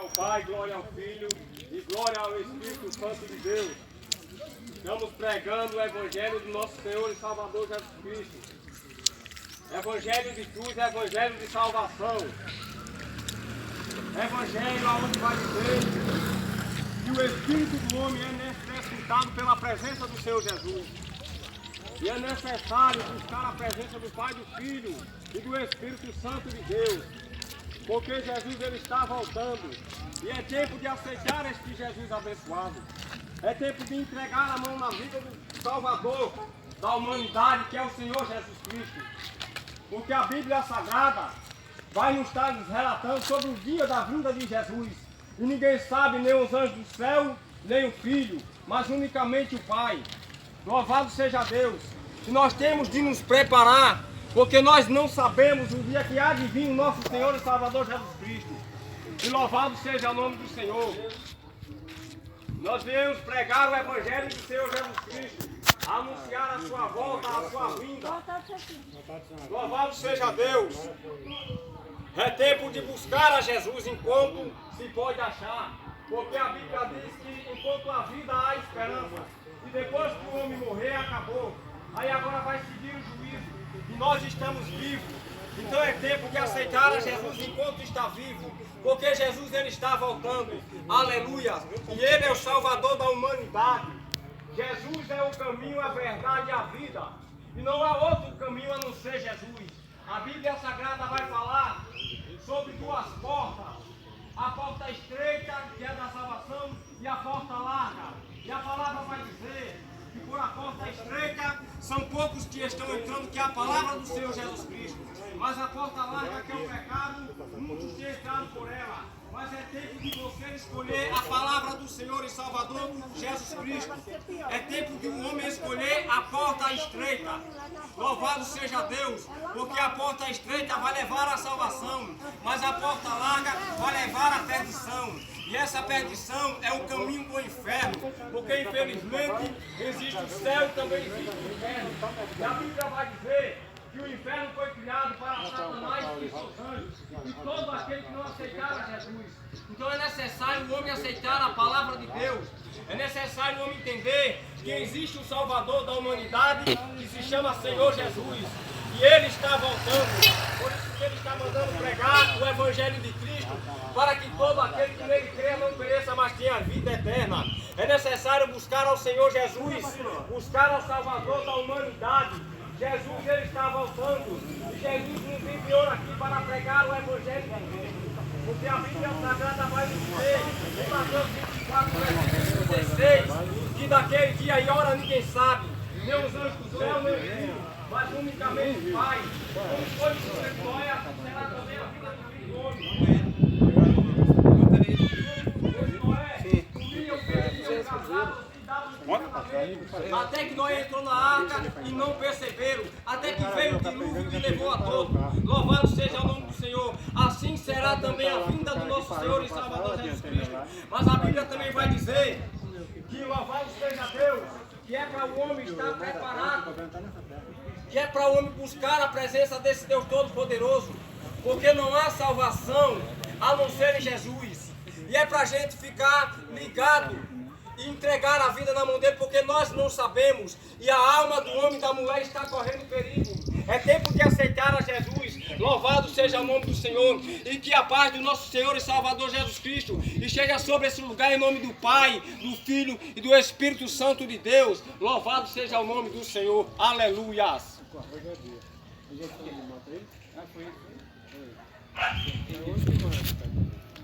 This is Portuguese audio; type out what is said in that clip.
ao Pai, glória ao Filho e glória ao Espírito Santo de Deus. Estamos pregando o Evangelho do nosso Senhor e Salvador Jesus Cristo. Evangelho de cruz, Evangelho de salvação. Evangelho onde vai dizer que o Espírito do homem é necessitado pela presença do Senhor Jesus. E é necessário buscar a presença do Pai, do Filho e do Espírito Santo de Deus. Porque Jesus ele está voltando. E é tempo de aceitar este Jesus abençoado. É tempo de entregar a mão na vida do Salvador da humanidade, que é o Senhor Jesus Cristo. Porque a Bíblia Sagrada vai nos estar relatando sobre o dia da vinda de Jesus. E ninguém sabe, nem os anjos do céu, nem o Filho, mas unicamente o Pai. Louvado seja Deus. E nós temos de nos preparar, porque nós não sabemos o dia que há de vir o nosso Senhor e Salvador Jesus Cristo. E louvado seja o nome do Senhor. Nós viemos pregar o Evangelho do Senhor Jesus Cristo, anunciar a sua volta, a sua vinda. Louvado seja Deus. É tempo de buscar a Jesus enquanto se pode achar. Porque a Bíblia diz que enquanto a vida há esperança. E depois que o homem morrer, acabou. Aí agora vai seguir o juízo. E nós estamos vivos. Então é tempo de aceitar a Jesus enquanto está vivo. Porque Jesus ele está voltando. Aleluia. E ele é o Salvador da humanidade. Jesus é o caminho, a verdade e a vida. E não há outro caminho a não ser Jesus. A Bíblia Sagrada vai falar sobre duas portas. A porta estreita, que é da salvação, e a porta larga. E a palavra vai dizer que por a porta estreita são poucos que estão entrando, que é a palavra do Senhor Jesus Cristo. Mas a porta larga, que é o pecado, muitos têm entrado por ela. Mas é tempo de você escolher a palavra do Senhor e Salvador Jesus Cristo. É tempo de um homem escolher a porta estreita. Louvado seja Deus, porque a porta estreita vai levar à salvação, mas a porta larga vai levar à perdição. E essa perdição é o caminho para o inferno, porque infelizmente existe o céu e também existe o inferno. E a Bíblia vai dizer que o inferno foi criado para Satanás e seus anjos, e todo aquele que não aceitaram Jesus. Então é necessário o homem aceitar a palavra de Deus. É necessário o homem entender que existe um Salvador da humanidade que se chama Senhor Jesus. E Ele está voltando. Por isso que Ele está mandando pregar o Evangelho de Cristo, para que todo aquele que nele crê não pereça, mas tenha vida eterna. É necessário buscar ao Senhor Jesus, buscar ao Salvador da humanidade. Jesus ele está voltando. E Jesus nos enviou aqui para pregar o Evangelho de Cristo. Porque a Bíblia Sagrada vai nos dizer, em Mateus 24, versículo 16, que daquele dia e hora ninguém sabe, nem os anjos do céu, nem o Filho, mas unicamente o Pai. Como foi que você glória, será também a vida do Filho do Homem. Até que Noé entrou na arca e não perceberam, até que veio o dilúvio e levou a todos. Louvado seja o nome do Senhor. Assim será também a vinda do nosso Senhor e Salvador Jesus Cristo. Mas a Bíblia também vai dizer que louvado seja Deus, que é para o homem estar preparado, que é para o homem buscar a presença desse Deus Todo-Poderoso, porque não há salvação a não ser em Jesus. E é para a gente ficar ligado e entregar a vida na mão dele, porque nós não sabemos, e a alma do homem e da mulher está correndo perigo. É tempo de aceitar a Jesus. Louvado seja o nome do Senhor, e que a paz do nosso Senhor e Salvador Jesus Cristo esteja sobre esse lugar em nome do Pai, do Filho e do Espírito Santo de Deus. Louvado seja o nome do Senhor. Aleluias.